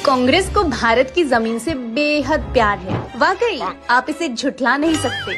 कांग्रेस को भारत की जमीन से बेहद प्यार है। वाकई आप इसे झुठला नहीं सकते,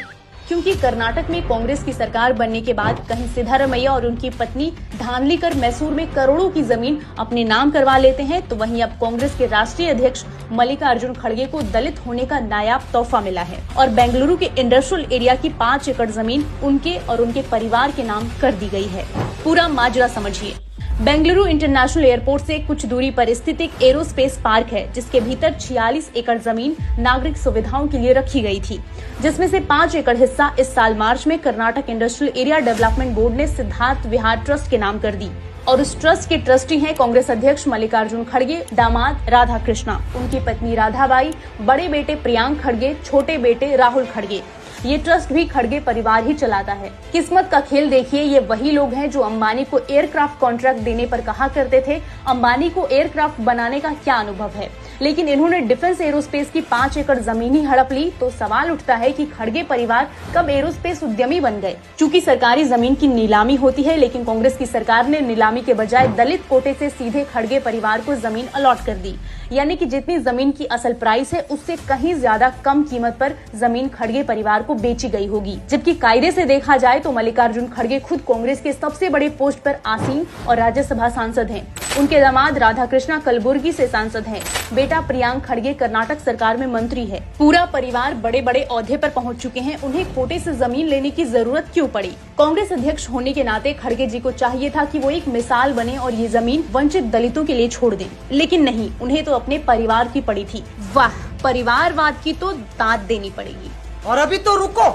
क्योंकि कर्नाटक में कांग्रेस की सरकार बनने के बाद कहीं सिद्धारमैया और उनकी पत्नी धांधलीकर मैसूर में करोड़ों की जमीन अपने नाम करवा लेते हैं, तो वहीं अब कांग्रेस के राष्ट्रीय अध्यक्ष मल्लिकार्जुन खड़गे को दलित होने का नायाब तोहफा मिला है और बेंगलुरु के इंडस्ट्रियल एरिया की 5 एकड़ जमीन उनके और उनके परिवार के नाम कर दी गई है। पूरा माजरा समझिए। बेंगलुरु इंटरनेशनल एयरपोर्ट से कुछ दूरी पर स्थित एक एरोस्पेस पार्क है, जिसके भीतर 46 एकड़ जमीन नागरिक सुविधाओं के लिए रखी गई थी, जिसमें से 5 एकड़ हिस्सा इस साल मार्च में Karnataka industrial area development board ने सिद्धार्थ विहार ट्रस्ट के नाम कर दी और उस ट्रस्ट के ट्रस्टी हैं कांग्रेस अध्यक्ष मल्लिकार्जुन खड़गे, दामाद राधा कृष्णा, उनकी पत्नी राधाबाई, बड़े बेटे प्रियांक खड़गे, छोटे बेटे राहुल खड़गे। ये ट्रस्ट भी खड़गे परिवार ही चलाता है। किस्मत का खेल देखिए, ये वही लोग हैं जो अंबानी को एयरक्राफ्ट कॉन्ट्रैक्ट देने पर कहा करते थे अंबानी को एयरक्राफ्ट बनाने का क्या अनुभव है, लेकिन इन्होंने डिफेंस एरोस्पेस की 5 एकड़ जमीन ही हड़प ली। तो सवाल उठता है कि खड़गे परिवार कब एरोस्पेस उद्यमी बन गए। चूंकि सरकारी जमीन की नीलामी होती है, लेकिन कांग्रेस की सरकार ने नीलामी के बजाय दलित कोटे से सीधे खड़गे परिवार को जमीन अलॉट कर दी, यानी कि जितनी जमीन की असल प्राइस है उससे कहीं ज्यादा कम कीमत पर जमीन खड़गे परिवार को बेची गई होगी। जबकि कायदे से देखा जाए तो मल्लिकार्जुन खड़गे खुद कांग्रेस के सबसे बड़े पोस्ट पर आसीन और राज्यसभा सांसद हैं। उनके दामाद राधाकृष्णा कलबुर्गी से सांसद हैं। बेटा प्रियांक खड़गे कर्नाटक सरकार में मंत्री है। पूरा परिवार बड़े बड़े ओहदे पर पहुंच चुके हैं। उन्हें कोटे से जमीन लेने की जरूरत क्यों पड़ी? कांग्रेस अध्यक्ष होने के नाते खड़गे जी को चाहिए था कि वो एक मिसाल बने और ये जमीन वंचित दलितों के लिए छोड़ दें, लेकिन नहीं, उन्हें तो अपने परिवार की पड़ी थी। वाह, परिवारवाद की तो दांत देनी पड़ेगी। और अभी तो रुको,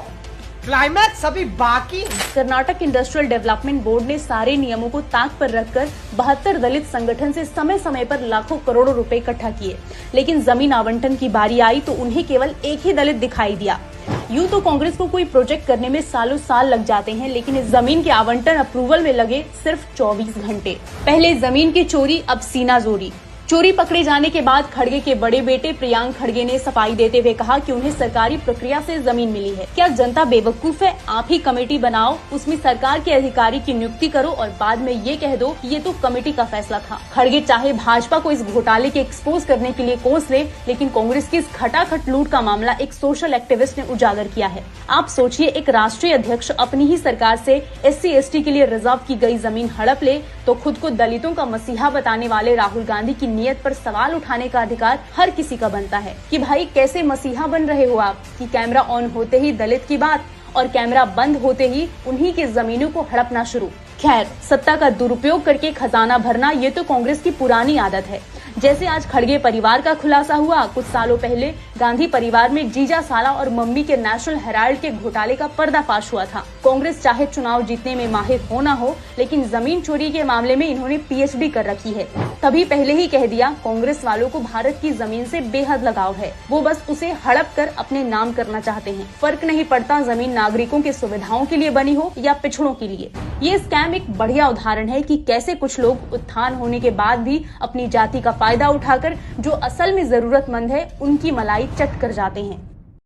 क्लाइमैक्स अभी बाकी। कर्नाटक इंडस्ट्रियल डेवलपमेंट बोर्ड ने सारे नियमों को ताक पर रखकर 72 दलित संगठन से समय समय पर लाखों करोड़ों रुपए इकट्ठा किए, लेकिन जमीन आवंटन की बारी आई तो उन्हें केवल एक ही दलित दिखाई दिया। यूं तो कांग्रेस को कोई प्रोजेक्ट करने में सालों साल लग जाते हैं, लेकिन इस जमीन के आवंटन अप्रूवल में लगे सिर्फ 24 घंटे। पहले जमीन की चोरी, अब सीना जोरी। चोरी पकड़े जाने के बाद खड़गे के बड़े बेटे प्रियांक खड़गे ने सफाई देते हुए कहा कि उन्हें सरकारी प्रक्रिया से जमीन मिली है। क्या जनता बेवकूफ है? आप ही कमेटी बनाओ, उसमें सरकार के अधिकारी की नियुक्ति करो और बाद में ये कह दो ये तो कमेटी का फैसला था। खड़गे चाहे भाजपा को इस घोटाले के एक्सपोज करने के लिए कोस ले, लेकिन कांग्रेस की इस खटाखट लूट का मामला एक सोशल एक्टिविस्ट ने उजागर किया है। आप सोचिए, एक राष्ट्रीय अध्यक्ष अपनी ही सरकार से SC/ST के लिए रिजर्व की गई जमीन हड़प ले, तो खुद को दलितों का मसीहा बताने वाले राहुल गांधी की नियत पर सवाल उठाने का अधिकार हर किसी का बनता है कि भाई कैसे मसीहा बन रहे हो आप, कि कैमरा ऑन होते ही दलित की बात और कैमरा बंद होते ही उन्हीं की जमीनों को हड़पना शुरू। खैर, सत्ता का दुरुपयोग करके खजाना भरना ये तो कांग्रेस की पुरानी आदत है। जैसे आज खड़गे परिवार का खुलासा हुआ, कुछ सालों पहले गांधी परिवार में जीजा साला और मम्मी के नेशनल हेराल्ड के घोटाले का पर्दाफाश हुआ था। कांग्रेस चाहे चुनाव जीतने में माहिर हो ना हो, लेकिन जमीन चोरी के मामले में इन्होंने PhD कर रखी है। तभी पहले ही कह दिया, कांग्रेस वालों को भारत की जमीन से बेहद लगाव है, वो बस उसे हड़प कर अपने नाम करना चाहते हैं। फर्क नहीं पड़ता जमीन नागरिकों की सुविधाओं के लिए बनी हो या पिछड़ों के लिए। ये स्कैम एक बढ़िया उदाहरण है कि कैसे कुछ लोग उत्थान होने के बाद भी अपनी जाति का फायदा उठाकर जो असल में जरूरतमंद है उनकी मलाई चट कर जाते हैं।